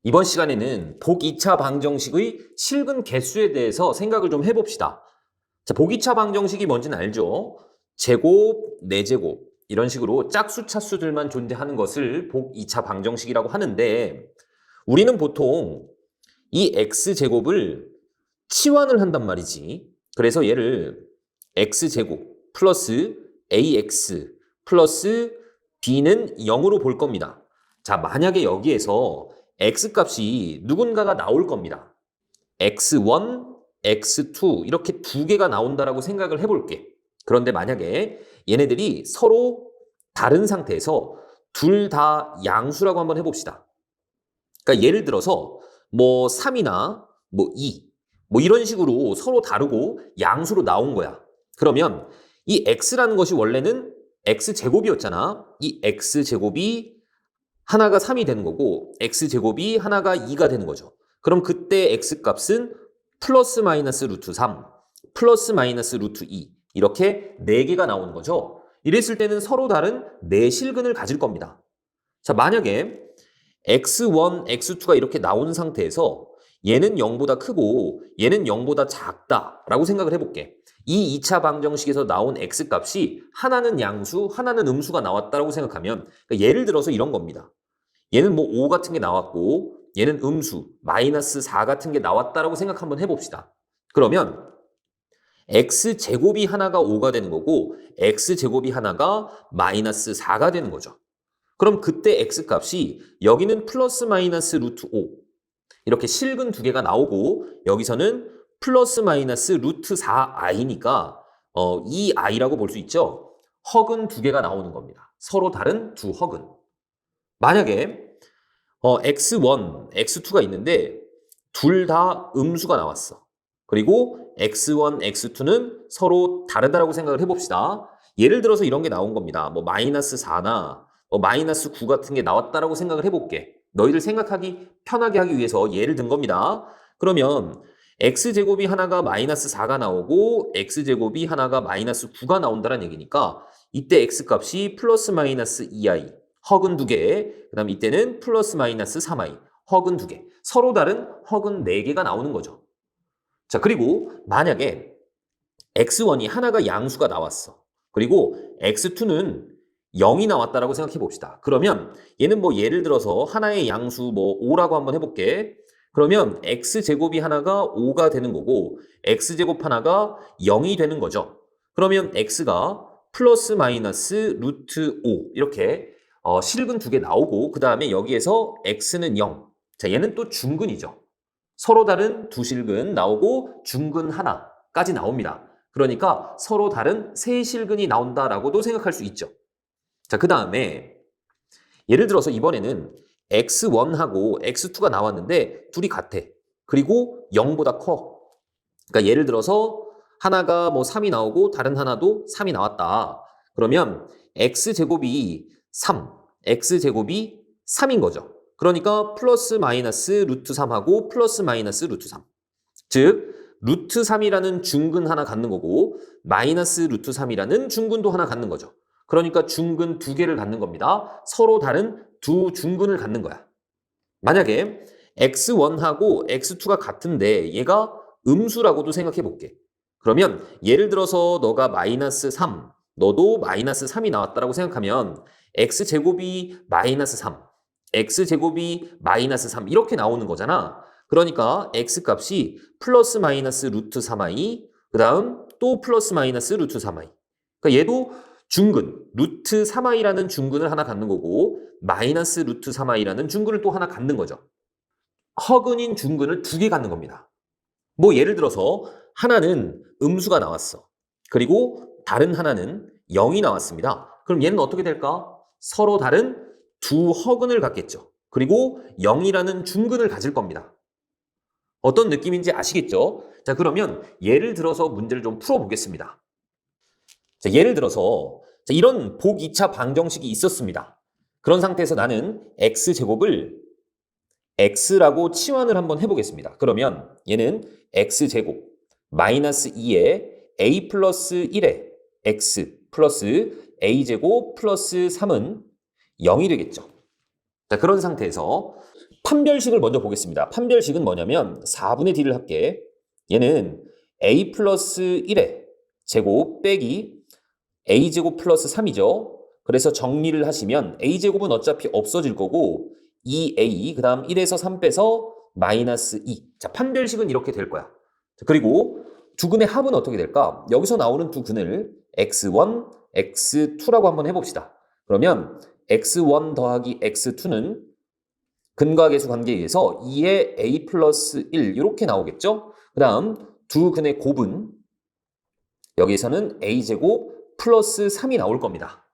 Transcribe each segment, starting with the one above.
이번 시간에는 복 2차 방정식의 실근 개수에 대해서 생각을 좀 해봅시다. 자, 복 2차 방정식이 뭔지는 알죠? 제곱, 4제곱 이런 식으로 짝수 차수들만 존재하는 것을 복 2차 방정식이라고 하는데 우리는 보통 이 x제곱을 치환을 한단 말이지. 그래서 얘를 x제곱 플러스 ax 플러스 b는 0으로 볼 겁니다. 자, 만약에 여기에서 x값이 누군가가 나올 겁니다. x1, x2 이렇게 두 개가 나온다라고 생각을 해볼게. 그런데 만약에 얘네들이 서로 다른 상태에서 둘 다 양수라고 한번 해봅시다. 그러니까 예를 들어서 뭐 3이나 뭐 2, 뭐 이런 식으로 서로 다르고 양수로 나온 거야. 그러면 이 x라는 것이 원래는 x제곱이었잖아. 이 x제곱이 하나가 3이 되는 거고 x제곱이 하나가 2가 되는 거죠. 그럼 그때 x값은 플러스 마이너스 루트 3, 플러스 마이너스 루트 2 이렇게 4개가 나오는 거죠. 이랬을 때는 서로 다른 4실근을 가질 겁니다. 자, 만약에 x1, x2가 이렇게 나온 상태에서 얘는 0보다 크고 얘는 0보다 작다라고 생각을 해볼게. 이 2차 방정식에서 나온 x값이 하나는 양수, 하나는 음수가 나왔다라고 생각하면 그러니까 예를 들어서 이런 겁니다. 얘는 뭐 5 같은 게 나왔고 얘는 음수, 마이너스 4 같은 게 나왔다라고 생각 한번 해봅시다. 그러면 x제곱이 하나가 5가 되는 거고 x제곱이 하나가 마이너스 4가 되는 거죠. 그럼 그때 x값이 여기는 플러스 마이너스 루트 5 이렇게 실근 두 개가 나오고 여기서는 플러스 마이너스 루트 4i니까 이 i라고 볼 수 있죠. 허근 두 개가 나오는 겁니다. 서로 다른 두 허근. 만약에 x1, x2가 있는데 둘 다 음수가 나왔어. 그리고 x1, x2는 서로 다르다라고 생각을 해봅시다. 예를 들어서 이런 게 나온 겁니다. 뭐 마이너스 4나 마이너스 9 같은 게 나왔다라고 생각을 해볼게. 너희들 생각하기 편하게 하기 위해서 예를 든 겁니다. 그러면 x제곱이 하나가 마이너스 4가 나오고 x제곱이 하나가 마이너스 9가 나온다는 얘기니까 이때 x값이 플러스 마이너스 2i 허근 2개, 그 다음 이때는 플러스 마이너스 3i 허근 2개 서로 다른 허근 4개가 나오는 거죠. 자, 그리고 만약에 x1이 하나가 양수가 나왔어. 그리고 x2는 0이 나왔다라고 생각해 봅시다. 그러면 얘는 뭐 예를 들어서 하나의 양수 뭐 5라고 한번 해볼게. 그러면 x제곱이 하나가 5가 되는 거고 x제곱 하나가 0이 되는 거죠. 그러면 x가 플러스 마이너스 루트 5 이렇게 실근 두 개 나오고 그 다음에 여기에서 x는 0. 자, 얘는 또 중근이죠. 서로 다른 두 실근 나오고 중근 하나까지 나옵니다. 그러니까 서로 다른 세 실근이 나온다라고도 생각할 수 있죠. 자, 그 다음에 예를 들어서 이번에는 x1하고 x2가 나왔는데 둘이 같아. 그리고 0보다 커. 그러니까 예를 들어서 하나가 뭐 3이 나오고 다른 하나도 3이 나왔다. 그러면 x제곱이 3, x제곱이 3인 거죠. 그러니까 플러스 마이너스 루트 3하고 플러스 마이너스 루트 3. 즉 루트 3이라는 중근 하나 갖는 거고 마이너스 루트 3이라는 중근도 하나 갖는 거죠. 그러니까 중근 두 개를 갖는 겁니다. 서로 다른 두 중근을 갖는 거야. 만약에 x1하고 x2가 같은데 얘가 음수라고도 생각해 볼게. 그러면 예를 들어서 너가 마이너스 3, 너도 마이너스 3이 나왔다라고 생각하면 x제곱이 마이너스 3, x제곱이 마이너스 3 이렇게 나오는 거잖아. 그러니까 x값이 플러스 마이너스 루트 3i 그 다음 또 플러스 마이너스 루트 3i 그러니까 얘도 중근, 루트 3i라는 중근을 하나 갖는 거고 마이너스 루트 3i라는 중근을 또 하나 갖는 거죠. 허근인 중근을 두 개 갖는 겁니다. 뭐 예를 들어서 하나는 음수가 나왔어. 그리고 다른 하나는 0이 나왔습니다. 그럼 얘는 어떻게 될까? 서로 다른 두 허근을 갖겠죠. 그리고 0이라는 중근을 가질 겁니다. 어떤 느낌인지 아시겠죠? 자, 그러면 예를 들어서 문제를 좀 풀어보겠습니다. 자, 예를 들어서 이런 복 2차 방정식이 있었습니다. 그런 상태에서 나는 x제곱을 x라고 치환을 한번 해보겠습니다. 그러면 얘는 x제곱 마이너스 2에 a 플러스 1에 x 플러스 a제곱 플러스 3은 0이 되겠죠. 자, 그런 상태에서 판별식을 먼저 보겠습니다. 판별식은 뭐냐면 4분의 D를 할게. 얘는 A 플러스 1의 제곱 빼기 A제곱 플러스 3이죠. 그래서 정리를 하시면 A제곱은 어차피 없어질 거고 2A 그 다음 1에서 3 빼서 마이너스 2. 자, 판별식은 이렇게 될 거야. 자, 그리고 두 근의 합은 어떻게 될까? 여기서 나오는 두 근을 x1, x2라고 한번 해봅시다. 그러면 x1 더하기 x2는 근과 계수 관계에 의해서 2의 a 플러스 1 이렇게 나오겠죠? 그 다음 두 근의 곱은 여기서는 a제곱 플러스 3이 나올 겁니다.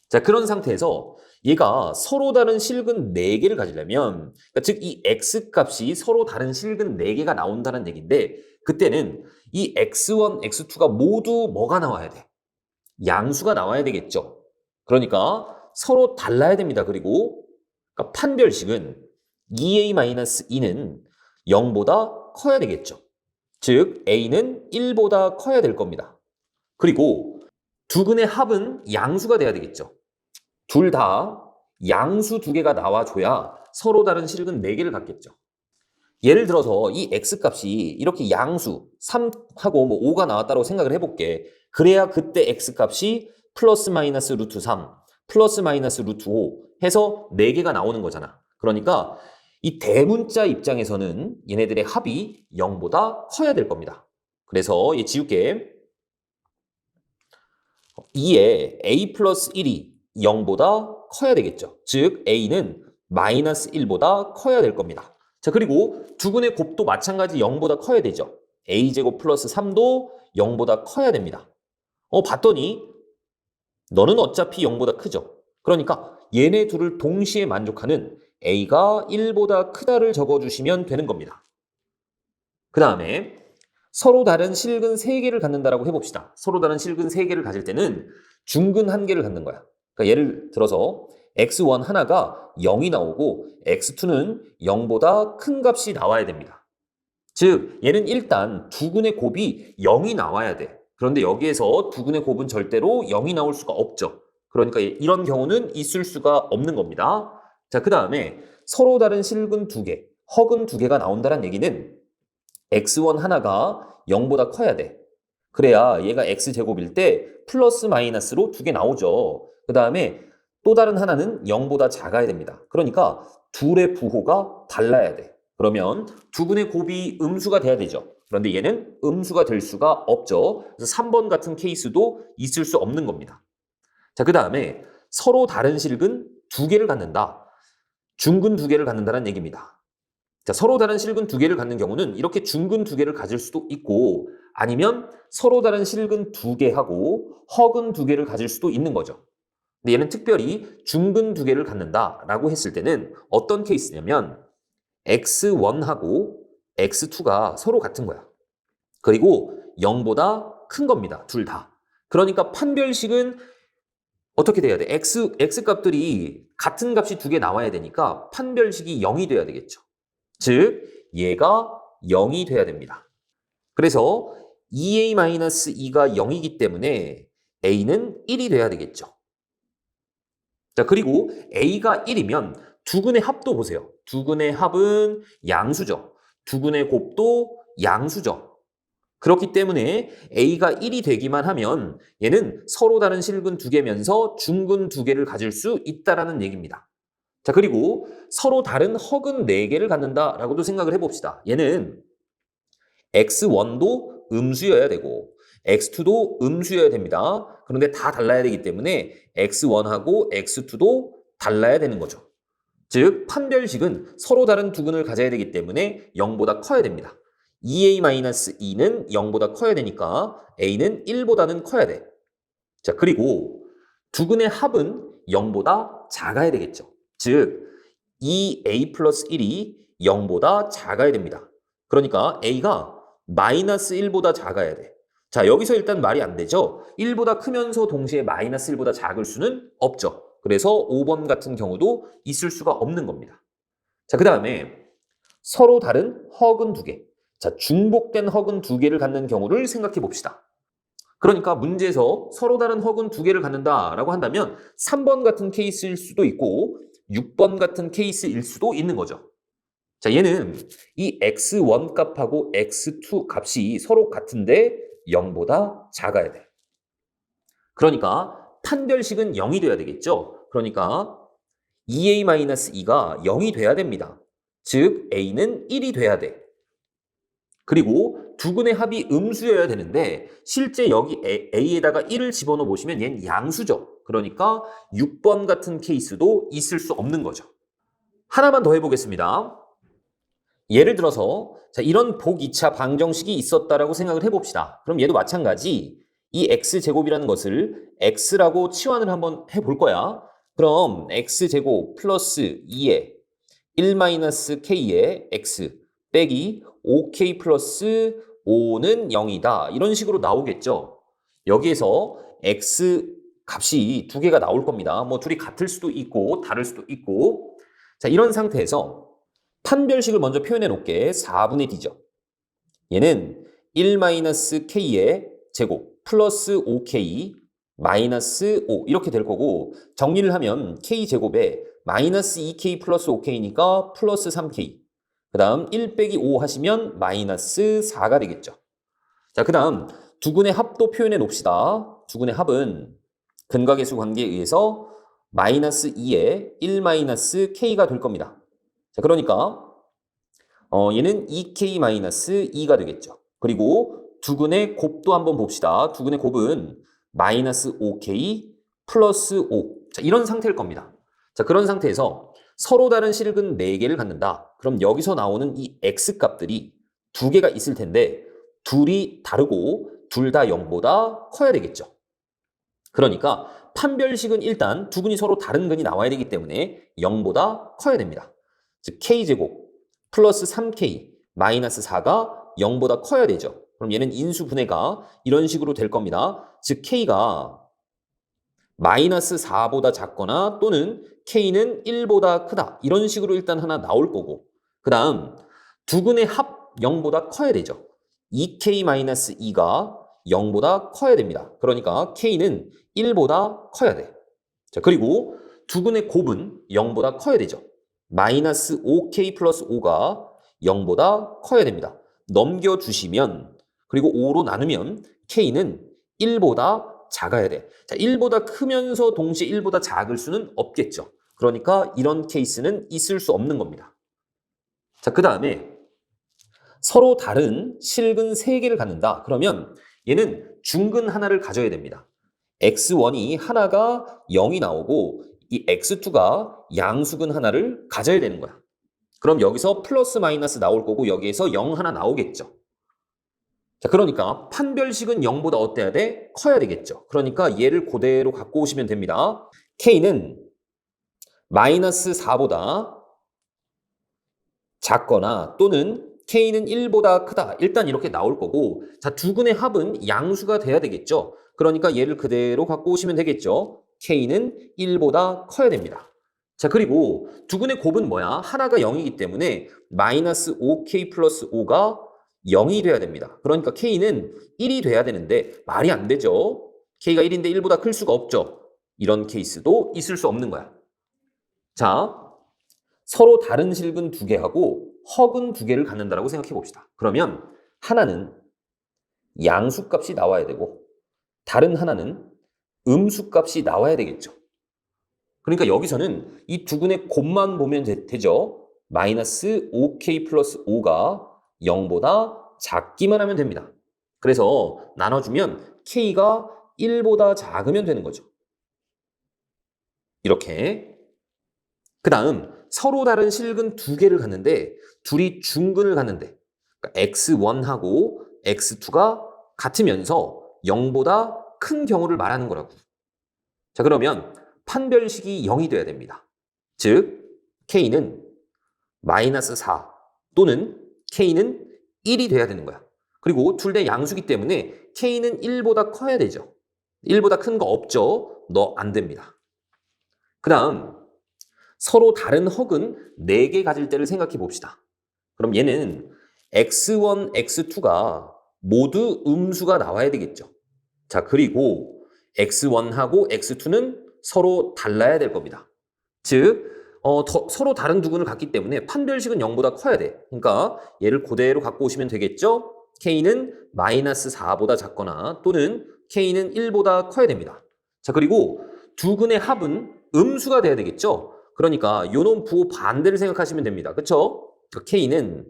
자, 그런 상태에서 얘가 서로 다른 실근 4개를 가지려면 그러니까 즉 이 x값이 서로 다른 실근 4개가 나온다는 얘기인데 그때는 이 x1, x2가 모두 뭐가 나와야 돼? 양수가 나와야 되겠죠. 그러니까 서로 달라야 됩니다. 그리고 그러니까 판별식은 2a-2는 0보다 커야 되겠죠. 즉 a는 1보다 커야 될 겁니다. 그리고 두 근의 합은 양수가 돼야 되겠죠. 둘 다 양수 2개가 나와줘야 서로 다른 실근 4개를 갖겠죠. 예를 들어서 이 x값이 이렇게 양수 3하고 뭐 5가 나왔다고 생각을 해볼게. 그래야 그때 x값이 플러스 마이너스 루트 3, 플러스 마이너스 루트 5 해서 4개가 나오는 거잖아. 그러니까 이 대문자 입장에서는 얘네들의 합이 0보다 커야 될 겁니다. 그래서 얘 지울게. 2에 a 플러스 1이 0보다 커야 되겠죠. 즉 a는 마이너스 1보다 커야 될 겁니다. 자, 그리고 두 근의 곱도 마찬가지 0보다 커야 되죠. a제곱 플러스 3도 0보다 커야 됩니다. 봤더니 너는 어차피 0보다 크죠. 그러니까 얘네 둘을 동시에 만족하는 a가 1보다 크다를 적어주시면 되는 겁니다. 그 다음에 서로 다른 실근 3개를 갖는다라고 해봅시다. 서로 다른 실근 3개를 가질 때는 중근 1개를 갖는 거야. 그러니까 예를 들어서 x1 하나가 0이 나오고 x2는 0보다 큰 값이 나와야 됩니다. 즉 얘는 일단 두 근의 곱이 0이 나와야 돼. 그런데 여기에서 두 근의 곱은 절대로 0이 나올 수가 없죠. 그러니까 이런 경우는 있을 수가 없는 겁니다. 자, 그 다음에 서로 다른 실근 2개, 허근 2개가 나온다는 얘기는 x1 하나가 0보다 커야 돼. 그래야 얘가 x제곱일 때 플러스 마이너스로 2개 나오죠. 그 다음에 또 다른 하나는 0보다 작아야 됩니다. 그러니까 둘의 부호가 달라야 돼. 그러면 두 근의 곱이 음수가 돼야 되죠. 그런데 얘는 음수가 될 수가 없죠. 그래서 3번 같은 케이스도 있을 수 없는 겁니다. 자, 그 다음에 서로 다른 실근 2개를 갖는다. 중근 2개를 갖는다는 얘기입니다. 자, 서로 다른 실근 2개를 갖는 경우는 이렇게 중근 2개를 가질 수도 있고 아니면 서로 다른 실근 2개하고 허근 2개를 가질 수도 있는 거죠. 근데 얘는 특별히 중근 2개를 갖는다라고 했을 때는 어떤 케이스냐면 x1하고 x2가 서로 같은 거야. 그리고 0보다 큰 겁니다. 둘 다. 그러니까 판별식은 어떻게 돼야 돼? x값들이 같은 값이 2개 나와야 되니까 판별식이 0이 돼야 되겠죠. 즉 얘가 0이 돼야 됩니다. 그래서 2a-2가 0이기 때문에 a는 1이 돼야 되겠죠. 자, 그리고 a가 1이면 두 근의 합도 보세요. 두 근의 합은 양수죠. 두 근의 곱도 양수죠. 그렇기 때문에 a가 1이 되기만 하면 얘는 서로 다른 실근 2개면서 중근 2개를 가질 수 있다라는 얘기입니다. 자, 그리고 서로 다른 허근 4개를 갖는다라고도 생각을 해봅시다. 얘는 x1도 음수여야 되고 x2도 음수여야 됩니다. 그런데 다 달라야 되기 때문에 x1하고 x2도 달라야 되는 거죠. 즉 판별식은 서로 다른 두 근을 가져야 되기 때문에 0보다 커야 됩니다. 2a-2는 0보다 커야 되니까 a는 1보다는 커야 돼. 자, 그리고 두 근의 합은 0보다 작아야 되겠죠. 즉 2a 플러스 1이 0보다 작아야 됩니다. 그러니까 a가 마이너스 1보다 작아야 돼. 자, 여기서 일단 말이 안 되죠. 1보다 크면서 동시에 마이너스 1보다 작을 수는 없죠. 그래서 5번 같은 경우도 있을 수가 없는 겁니다. 자, 그 다음에 서로 다른 허근 2개. 자, 중복된 허근 2개를 갖는 경우를 생각해 봅시다. 그러니까 문제에서 서로 다른 허근 2개를 갖는다라고 한다면 3번 같은 케이스일 수도 있고 6번 같은 케이스일 수도 있는 거죠. 자, 얘는 이 x1 값하고 x2 값이 서로 같은데 0보다 작아야 돼. 그러니까 판별식은 0이 돼야 되겠죠? 그러니까 2a-2가 0이 돼야 됩니다. 즉 a는 1이 돼야 돼. 그리고 두근의 합이 음수여야 되는데 실제 여기 a에다가 1을 집어넣어 보시면 얘는 양수죠. 그러니까 6번 같은 케이스도 있을 수 없는 거죠. 하나만 더 해보겠습니다. 예를 들어서 자, 이런 복 2차 방정식이 있었다라고 생각을 해봅시다. 그럼 얘도 마찬가지 이 x제곱이라는 것을 x라고 치환을 한번 해볼 거야. 그럼 x제곱 플러스 2에 1-k의 x 빼기 5k 플러스 5는 0이다. 이런 식으로 나오겠죠. 여기에서 x 값이 두 개가 나올 겁니다. 뭐 둘이 같을 수도 있고 다를 수도 있고. 자, 이런 상태에서 판별식을 먼저 표현해 놓을게. 4분의 d죠. 얘는 1-k의 제곱 플러스 5k 마이너스 5 이렇게 될 거고 정리를 하면 k제곱에 마이너스 2k 플러스 5k니까 플러스 3k 그 다음 1 빼기 5 하시면 마이너스 4가 되겠죠. 자, 그 다음 두근의 합도 표현해 놓읍시다. 두근의 합은 근각계수 관계에 의해서 마이너스 2에 1 k가 될 겁니다. 자, 그러니까 얘는 2k 마이너스 2가 되겠죠. 그리고 두근의 곱도 한번 봅시다. 두근의 곱은 마이너스 5k 플러스 5. 자, 이런 상태일 겁니다. 자, 그런 상태에서 서로 다른 실근 4개를 갖는다. 그럼 여기서 나오는 이 x 값들이 두 개가 있을 텐데 둘이 다르고 둘 다 0보다 커야 되겠죠. 그러니까 판별식은 일단 두 근이 서로 다른 근이 나와야 되기 때문에 0보다 커야 됩니다. 즉 k제곱 플러스 3k 마이너스 4가 0보다 커야 되죠. 그럼 얘는 인수분해가 이런 식으로 될 겁니다. 즉 k가 마이너스 4보다 작거나 또는 k는 1보다 크다. 이런 식으로 일단 하나 나올 거고 그 다음 두근의 합 0보다 커야 되죠. 2k-2가 0보다 커야 됩니다. 그러니까 k는 1보다 커야 돼. 자, 그리고 두근의 곱은 0보다 커야 되죠. 마이너스 5k 플러스 5가 0보다 커야 됩니다. 넘겨주시면 그리고 5로 나누면 k는 1보다 작아야 돼. 자, 1보다 크면서 동시에 1보다 작을 수는 없겠죠. 그러니까 이런 케이스는 있을 수 없는 겁니다. 자, 그 다음에 서로 다른 실근 3개를 갖는다. 그러면 얘는 중근 하나를 가져야 됩니다. x1이 하나가 0이 나오고 이 x2가 양수근 하나를 가져야 되는 거야. 그럼 여기서 플러스 마이너스 나올 거고 여기에서 0 하나 나오겠죠. 자, 그러니까 판별식은 0보다 어때야 돼? 커야 되겠죠. 그러니까 얘를 그대로 갖고 오시면 됩니다. k는 마이너스 4보다 작거나 또는 k는 1보다 크다. 일단 이렇게 나올 거고 자, 두근의 합은 양수가 돼야 되겠죠. 그러니까 얘를 그대로 갖고 오시면 되겠죠. k는 1보다 커야 됩니다. 자, 그리고 두근의 곱은 뭐야? 하나가 0이기 때문에 마이너스 5k 플러스 5가 0이 돼야 됩니다. 그러니까 k는 1이 돼야 되는데 말이 안 되죠. k가 1인데 1보다 클 수가 없죠. 이런 케이스도 있을 수 없는 거야. 자, 서로 다른 실근 2개하고 허근 2개를 갖는다라고 생각해 봅시다. 그러면 하나는 양수값이 나와야 되고 다른 하나는 음수값이 나와야 되겠죠. 그러니까 여기서는 이 두근의 곱만 보면 되죠. 마이너스 5k 플러스 5가 0보다 작기만 하면 됩니다. 그래서 나눠주면 k가 1보다 작으면 되는 거죠. 이렇게. 그 다음 서로 다른 실근 2개를 갖는데 둘이 중근을 갖는데 그러니까 x1하고 x2가 같으면서 0보다 큰 경우를 말하는 거라고. 자, 그러면 판별식이 0이 돼야 됩니다. 즉 k는 마이너스 4 또는 k는 1이 돼야 되는 거야. 그리고 둘 다 양수기 때문에 k는 1보다 커야 되죠. 1보다 큰 거 없죠? 안 됩니다. 그 다음 서로 다른 허근 4개 가질 때를 생각해 봅시다. 그럼 얘는 x1, x2가 모두 음수가 나와야 되겠죠. 자, 그리고 x1하고 x2는 서로 달라야 될 겁니다. 즉 서로 다른 두근을 갖기 때문에 판별식은 0보다 커야 돼. 그러니까 얘를 그대로 갖고 오시면 되겠죠? K는 마이너스 4보다 작거나 또는 K는 1보다 커야 됩니다. 자, 그리고 두근의 합은 음수가 돼야 되겠죠? 그러니까 요놈 부호 반대를 생각하시면 됩니다. 그쵸? K는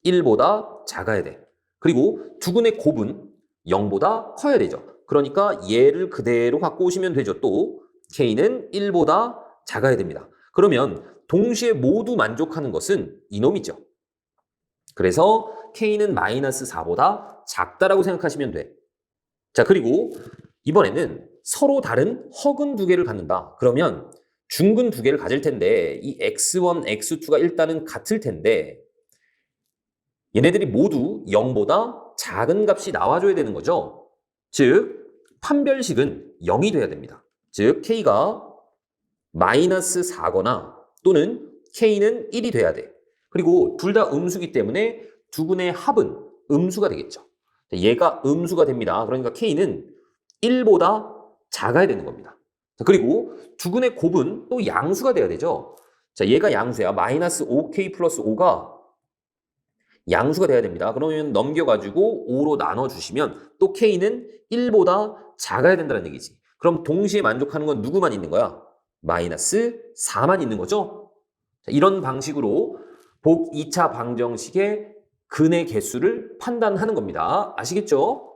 1보다 작아야 돼. 그리고 두근의 곱은 0보다 커야 되죠. 그러니까 얘를 그대로 갖고 오시면 되죠. 또 K는 1보다 작아야 됩니다. 그러면 동시에 모두 만족하는 것은 이놈이죠. 그래서 K는 마이너스 4보다 작다라고 생각하시면 돼. 자, 그리고 이번에는 서로 다른 허근 두 개를 갖는다. 그러면 중근 두 개를 가질 텐데 이 x1, x2가 일단은 같을 텐데 얘네들이 모두 0보다 작은 값이 나와줘야 되는 거죠. 즉, 판별식은 0이 돼야 됩니다. 즉, K가 마이너스 4거나 또는 K는 1이 돼야 돼. 그리고 둘 다 음수기 때문에 두근의 합은 음수가 되겠죠. 얘가 음수가 됩니다. 그러니까 K는 1보다 작아야 되는 겁니다. 그리고 두근의 곱은 또 양수가 돼야 되죠. 자, 얘가 양수야. 마이너스 5K 플러스 5가 양수가 돼야 됩니다. 그러면 넘겨가지고 5로 나눠주시면 또 K는 1보다 작아야 된다는 얘기지. 그럼 동시에 만족하는 건 누구만 있는 거야? 마이너스 4만 있는 거죠? 자, 이런 방식으로 복 2차 방정식의 근의 개수를 판단하는 겁니다. 아시겠죠?